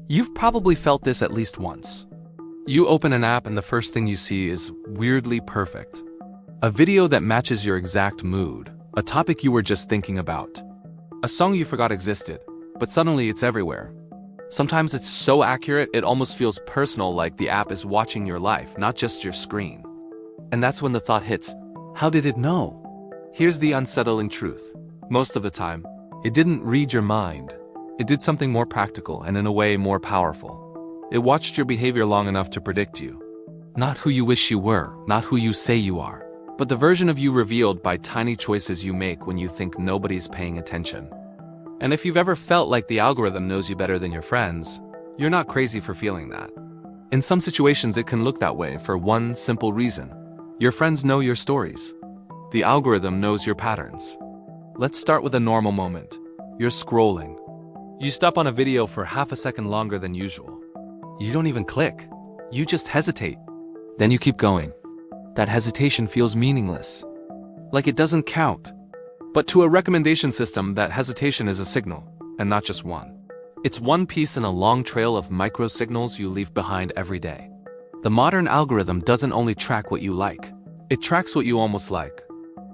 You've probably felt this at least once. You open an app and the first thing you see is weirdly perfect. A video that matches your exact mood, a topic you were just thinking about, a song you forgot existed, but suddenly it's everywhere. Sometimes it's so accurate it almost feels personal, like the app is watching your life, not just your screen. And that's when the thought hits, how did it know? Here's the unsettling truth. Most of the time, it didn't read your mind. It did something more practical and in a way more powerful. It watched your behavior long enough to predict you. Not who you wish you were, not who you say you are, but the version of you revealed by tiny choices you make when you think nobody's paying attention. And if you've ever felt like the algorithm knows you better than your friends, you're not crazy for feeling that. In some situations it can look that way for one simple reason. Your friends know your stories. The algorithm knows your patterns. Let's start with a normal moment. You're scrolling. You stop on a video for half a second longer than usual. You don't even click. You just hesitate. Then you keep going. That hesitation feels meaningless. Like it doesn't count. But to a recommendation system, that hesitation is a signal, and not just one. It's one piece in a long trail of micro-signals you leave behind every day. The modern algorithm doesn't only track what you like. It tracks what you almost like.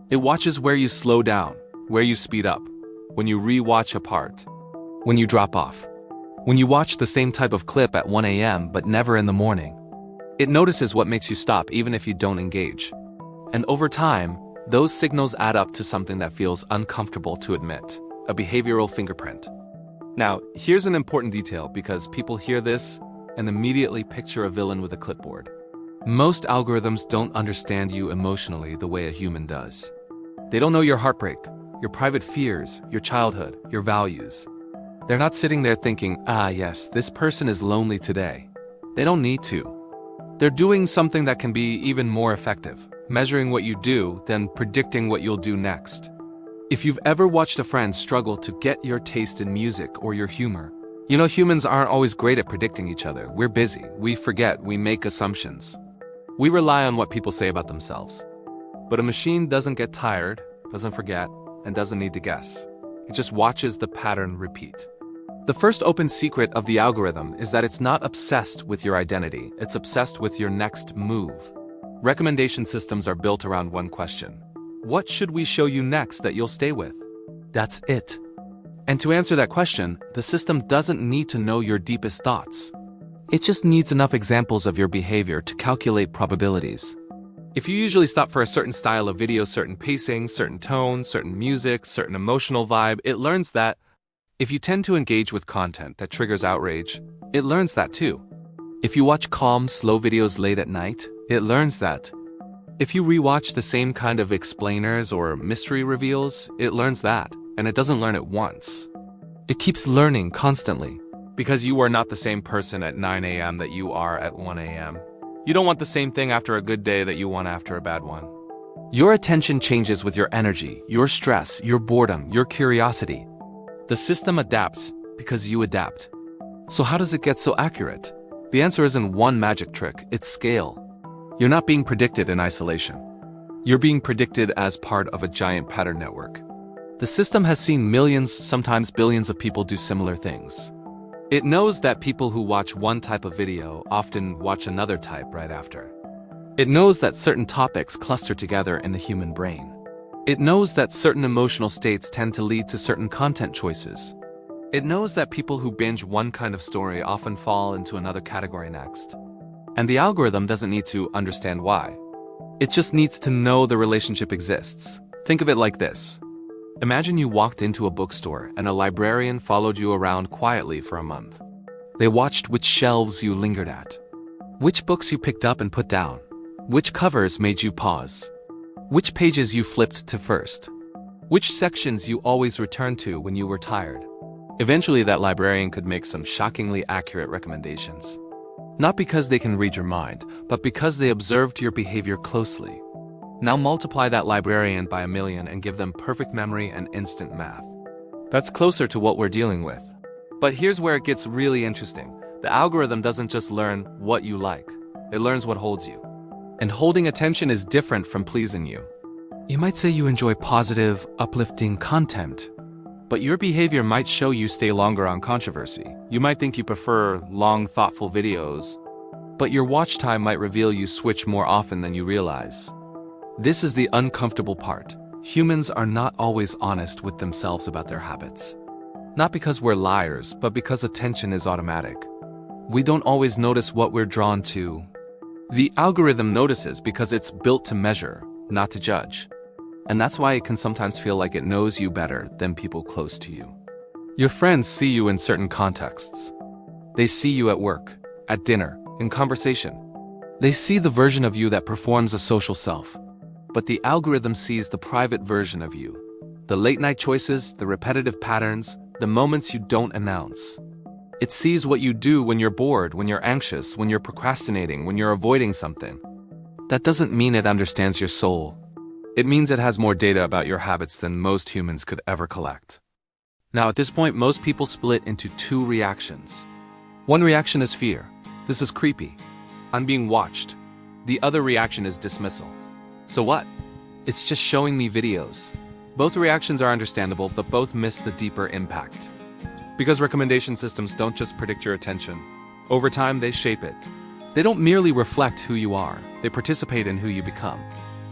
It watches where you slow down, where you speed up, when you re-watch a part, when you drop off, when you watch the same type of clip at 1 a.m. but never in the morning. It notices what makes you stop even if you don't engage. And over time, those signals add up to something that feels uncomfortable to admit, a behavioral fingerprint. Now, here's an important detail because people hear this and immediately picture a villain with a clipboard. Most algorithms don't understand you emotionally the way a human does. They don't know your heartbreak, your private fears, your childhood, your values. They're not sitting there thinking, yes, this person is lonely today. They don't need to. They're doing something that can be even more effective, measuring what you do, then predicting what you'll do next. If you've ever watched a friend struggle to get your taste in music or your humor, you know humans aren't always great at predicting each other. We're busy, we forget, we make assumptions. We rely on what people say about themselves. But a machine doesn't get tired, doesn't forget, and doesn't need to guess. It just watches the pattern repeat. The first open secret of the algorithm is that it's not obsessed with your identity, it's obsessed with your next move. Recommendation systems are built around one question. What should we show you next that you'll stay with? That's it. And to answer that question, the system doesn't need to know your deepest thoughts. It just needs enough examples of your behavior to calculate probabilities. If you usually stop for a certain style of video, certain pacing, certain tone, certain music, certain emotional vibe, it learns that. If you tend to engage with content that triggers outrage, it learns that too. If you watch calm, slow videos late at night, it learns that. If you rewatch the same kind of explainers or mystery reveals, it learns that, and it doesn't learn it once. It keeps learning constantly. Because you are not the same person at 9 a.m. that you are at 1 a.m. You don't want the same thing after a good day that you want after a bad one. Your attention changes with your energy, your stress, your boredom, your curiosity. The system adapts because you adapt. So how does it get so accurate? The answer isn't one magic trick, it's scale. You're not being predicted in isolation. You're being predicted as part of a giant pattern network. The system has seen millions, sometimes billions of people do similar things. It knows that people who watch one type of video often watch another type right after. It knows that certain topics cluster together in the human brain. It knows that certain emotional states tend to lead to certain content choices. It knows that people who binge one kind of story often fall into another category next. And the algorithm doesn't need to understand why. It just needs to know the relationship exists. Think of it like this. Imagine you walked into a bookstore and a librarian followed you around quietly for a month. They watched which shelves you lingered at, which books you picked up and put down, which covers made you pause, which pages you flipped to first, which sections you always returned to when you were tired. Eventually, that librarian could make some shockingly accurate recommendations. Not because they can read your mind, but because they observed your behavior closely. Now multiply that librarian by 1,000,000 and give them perfect memory and instant math. That's closer to what we're dealing with. But here's where it gets really interesting. The algorithm doesn't just learn what you like, it learns what holds you. And holding attention is different from pleasing you. You might say you enjoy positive, uplifting content, But your behavior might show you stay longer on controversy. You might think you prefer long, thoughtful videos, but your watch time might reveal you switch more often than you realize. This is the uncomfortable part. Humans are not always honest with themselves about their habits. Not because we're liars, but because attention is automatic. We don't always notice what we're drawn to. The algorithm notices because it's built to measure, not to judge. And that's why it can sometimes feel like it knows you better than people close to you. Your friends see you in certain contexts. They see you at work, at dinner, in conversation. They see the version of you that performs a social self. But the algorithm sees the private version of you. The late-night choices, the repetitive patterns, the moments you don't announce. It sees what you do when you're bored, when you're anxious, when you're procrastinating, when you're avoiding something. That doesn't mean it understands your soul. It means it has more data about your habits than most humans could ever collect. Now, at this point, most people split into two reactions. One reaction is fear. This is creepy. I'm being watched. The other reaction is dismissal. So what? It's just showing me videos. Both reactions are understandable, but both miss the deeper impact. Because recommendation systems don't just predict your attention. Over time, they shape it. They don't merely reflect who you are, they participate in who you become.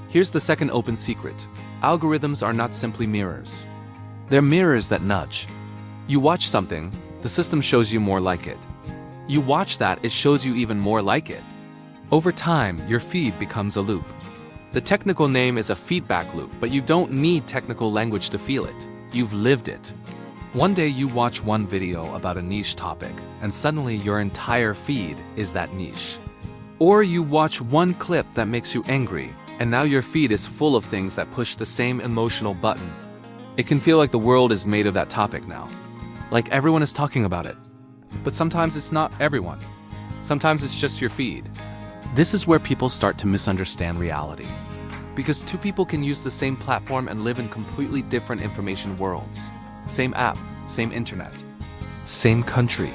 Here's the second open secret. Algorithms are not simply mirrors. They're mirrors that nudge. You watch something, the system shows you more like it. You watch that, it shows you even more like it. Over time, your feed becomes a loop. The technical name is a feedback loop, but you don't need technical language to feel it. You've lived it. One day you watch one video about a niche topic, and suddenly your entire feed is that niche. Or you watch one clip that makes you angry, and now your feed is full of things that push the same emotional button. It can feel like the world is made of that topic now. Like everyone is talking about it. But sometimes it's not everyone. Sometimes it's just your feed. This is where people start to misunderstand reality. Because two people can use the same platform and live in completely different information worlds. Same app, same internet, same country.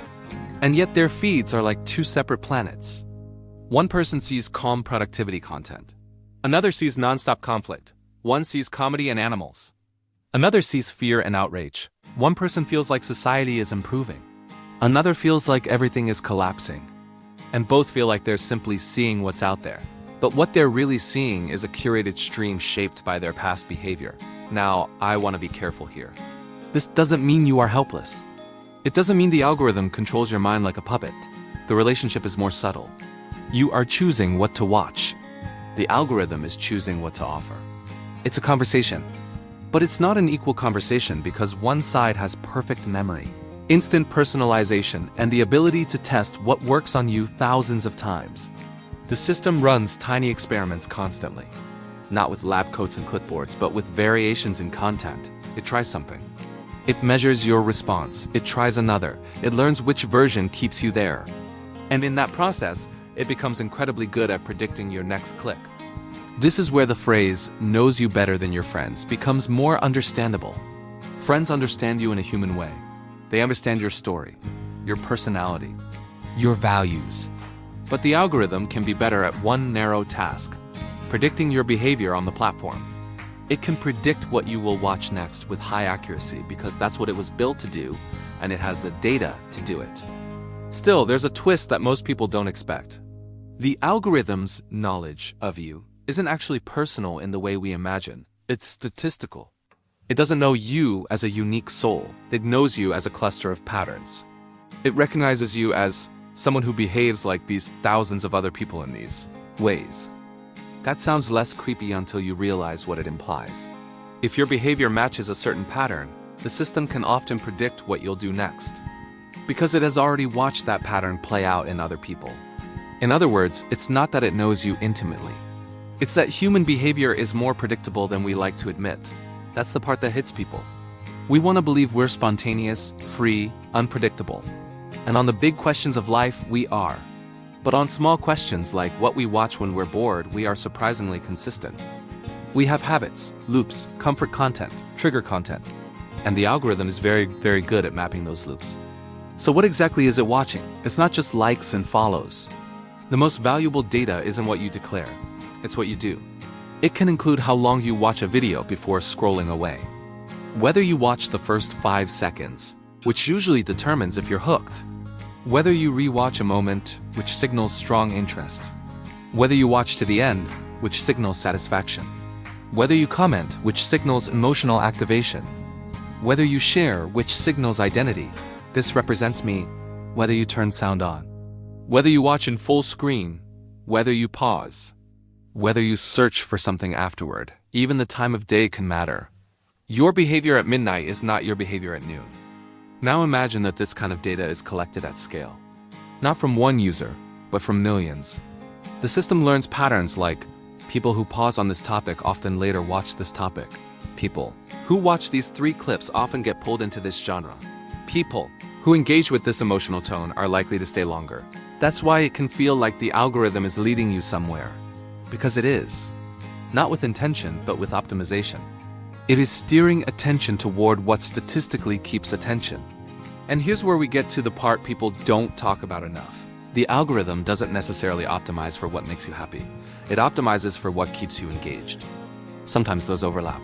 And yet their feeds are like two separate planets. One person sees calm productivity content. Another sees nonstop conflict. One sees comedy and animals. Another sees fear and outrage. One person feels like society is improving. Another feels like everything is collapsing. And both feel like they're simply seeing what's out there. But what they're really seeing is a curated stream shaped by their past behavior. Now, I want to be careful here. This doesn't mean you are helpless. It doesn't mean the algorithm controls your mind like a puppet. The relationship is more subtle. You are choosing what to watch. The algorithm is choosing what to offer. It's a conversation. But it's not an equal conversation because one side has perfect memory, instant personalization, and the ability to test what works on you thousands of times. The system runs tiny experiments constantly. Not with lab coats and clipboards, but with variations in content. It tries something. It measures your response. It tries another. It learns which version keeps you there. And in that process, it becomes incredibly good at predicting your next click. This is where the phrase, knows you better than your friends, becomes more understandable. Friends understand you in a human way. They understand your story, your personality, your values. But the algorithm can be better at one narrow task, predicting your behavior on the platform. It can predict what you will watch next with high accuracy because that's what it was built to do, and it has the data to do it. Still, there's a twist that most people don't expect. The algorithm's knowledge of you isn't actually personal in the way we imagine. It's statistical. It doesn't know you as a unique soul. It knows you as a cluster of patterns. It recognizes you as someone who behaves like these thousands of other people in these ways. That sounds less creepy until you realize what it implies. If your behavior matches a certain pattern, the system can often predict what you'll do next, because it has already watched that pattern play out in other people. In other words, it's not that it knows you intimately. It's that human behavior is more predictable than we like to admit. That's the part that hits people. We want to believe we're spontaneous, free, unpredictable. And on the big questions of life, we are. But on small questions like what we watch when we're bored, we are surprisingly consistent. We have habits, loops, comfort content, trigger content. And the algorithm is very, very good at mapping those loops. So what exactly is it watching? It's not just likes and follows. The most valuable data isn't what you declare. It's what you do. It can include how long you watch a video before scrolling away, Whether you watch the first 5 seconds, which usually determines if you're hooked. Whether you re-watch a moment, which signals strong interest. Whether you watch to the end, which signals satisfaction. Whether you comment, which signals emotional activation. Whether you share, which signals identity. This represents me. Whether you turn sound on. Whether you watch in full screen. Whether you pause. Whether you search for something afterward. Even the time of day can matter. Your behavior at midnight is not your behavior at noon. Now imagine that this kind of data is collected at scale. Not from one user, but from millions. The system learns patterns like, people who pause on this topic often later watch this topic. People who watch these 3 clips often get pulled into this genre. People who engage with this emotional tone are likely to stay longer. That's why it can feel like the algorithm is leading you somewhere. Because it is. Not with intention, but with optimization. It is steering attention toward what statistically keeps attention. And here's where we get to the part people don't talk about enough. The algorithm doesn't necessarily optimize for what makes you happy. It optimizes for what keeps you engaged. Sometimes those overlap.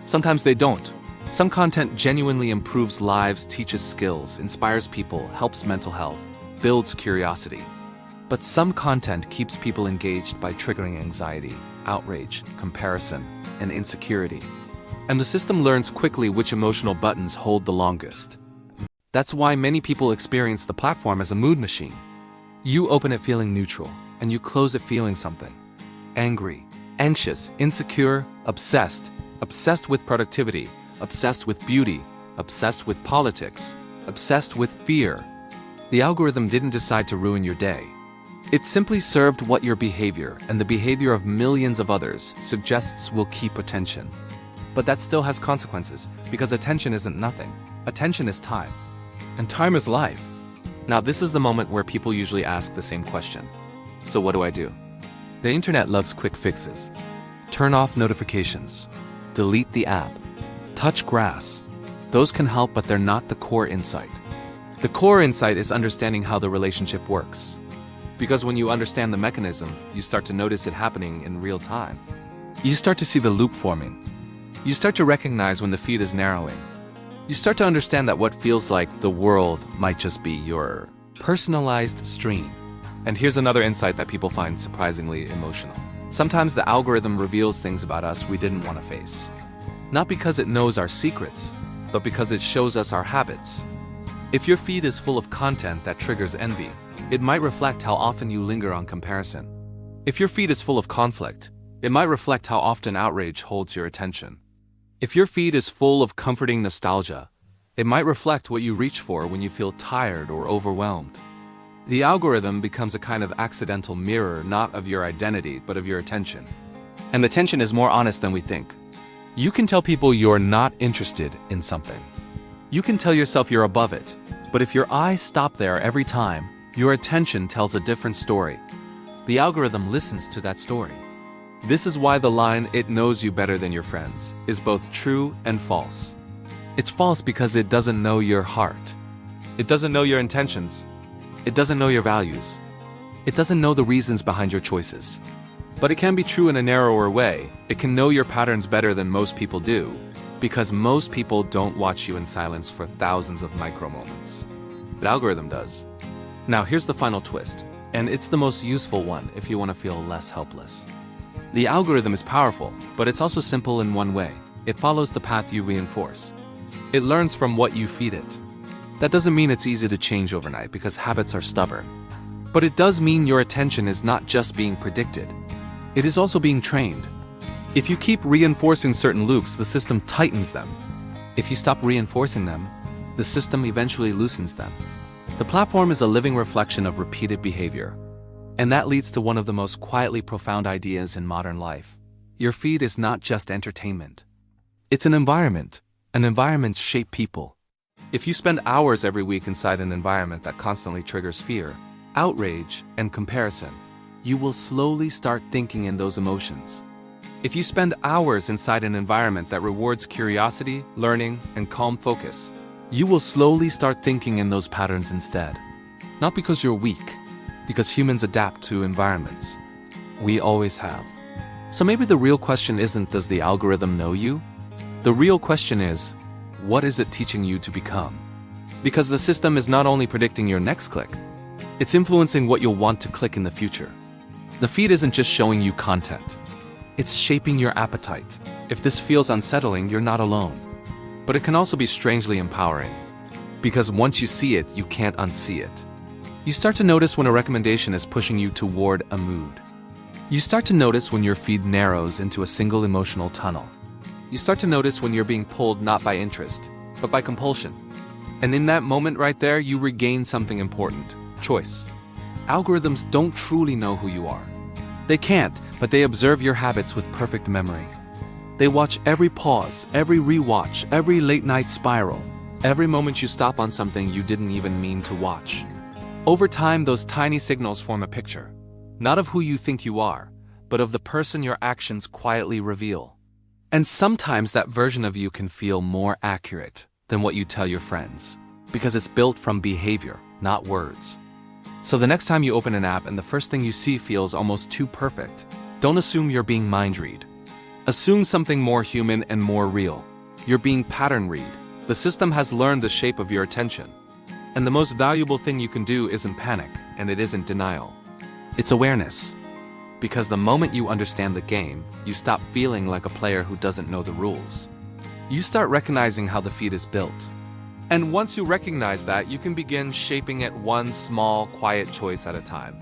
Sometimes they don't. Some content genuinely improves lives, teaches skills, inspires people, helps mental health, builds curiosity. But some content keeps people engaged by triggering anxiety, outrage, comparison, and insecurity. And the system learns quickly which emotional buttons hold the longest. That's why many people experience the platform as a mood machine. You open it feeling neutral, and you close it feeling something. Angry, anxious, insecure, obsessed with productivity, obsessed with beauty, obsessed with politics, obsessed with fear. The algorithm didn't decide to ruin your day. It simply served what your behavior and the behavior of millions of others suggests will keep attention. But that still has consequences, because attention isn't nothing. Attention is time. And time is life. Now this is the moment where people usually ask the same question. So what do I do? The internet loves quick fixes. Turn off notifications. Delete the app. Touch grass. Those can help, but they're not the core insight. The core insight is understanding how the relationship works. Because when you understand the mechanism, you start to notice it happening in real time. You start to see the loop forming. You start to recognize when the feed is narrowing. You start to understand that what feels like the world might just be your personalized stream. And here's another insight that people find surprisingly emotional. Sometimes the algorithm reveals things about us we didn't want to face. Not because it knows our secrets, but because it shows us our habits. If your feed is full of content that triggers envy, it might reflect how often you linger on comparison. If your feed is full of conflict, it might reflect how often outrage holds your attention. If your feed is full of comforting nostalgia, it might reflect what you reach for when you feel tired or overwhelmed. The algorithm becomes a kind of accidental mirror, not of your identity, but of your attention. And attention is more honest than we think. You can tell people you're not interested in something. You can tell yourself you're above it, but if your eyes stop there every time, your attention tells a different story. The algorithm listens to that story. This is why the line, "it knows you better than your friends," is both true and false. It's false because it doesn't know your heart. It doesn't know your intentions. It doesn't know your values. It doesn't know the reasons behind your choices. But it can be true in a narrower way. It can know your patterns better than most people do, because most people don't watch you in silence for thousands of micro moments. The algorithm does. Now here's the final twist, and it's the most useful one if you want to feel less helpless. The algorithm is powerful, but it's also simple in one way. It follows the path you reinforce. It learns from what you feed it. That doesn't mean it's easy to change overnight, because habits are stubborn. But it does mean your attention is not just being predicted. It is also being trained. If you keep reinforcing certain loops, the system tightens them. If you stop reinforcing them, the system eventually loosens them. The platform is a living reflection of repeated behavior. And that leads to one of the most quietly profound ideas in modern life. Your feed is not just entertainment. It's an environment. And environments shape people. If you spend hours every week inside an environment that constantly triggers fear, outrage, and comparison, you will slowly start thinking in those emotions. If you spend hours inside an environment that rewards curiosity, learning, and calm focus, you will slowly start thinking in those patterns instead. Not because you're weak, because humans adapt to environments. We always have. So maybe the real question isn't, does the algorithm know you? The real question is, what is it teaching you to become? Because the system is not only predicting your next click, it's influencing what you'll want to click in the future. The feed isn't just showing you content. It's shaping your appetite. If this feels unsettling, you're not alone. But it can also be strangely empowering. Because once you see it, you can't unsee it. You start to notice when a recommendation is pushing you toward a mood. You start to notice when your feed narrows into a single emotional tunnel. You start to notice when you're being pulled not by interest, but by compulsion. And in that moment right there, you regain something important: choice. Algorithms don't truly know who you are. They can't, but they observe your habits with perfect memory. They watch every pause, every rewatch, every late-night spiral, every moment you stop on something you didn't even mean to watch. Over time, those tiny signals form a picture, not of who you think you are, but of the person your actions quietly reveal. And sometimes that version of you can feel more accurate than what you tell your friends, because it's built from behavior, not words. So the next time you open an app and the first thing you see feels almost too perfect, don't assume you're being mind-read. Assume something more human and more real. You're being pattern-read. The system has learned the shape of your attention. And the most valuable thing you can do isn't panic, and it isn't denial. It's awareness. Because the moment you understand the game, you stop feeling like a player who doesn't know the rules. You start recognizing how the feed is built. And once you recognize that, you can begin shaping it one small, quiet choice at a time.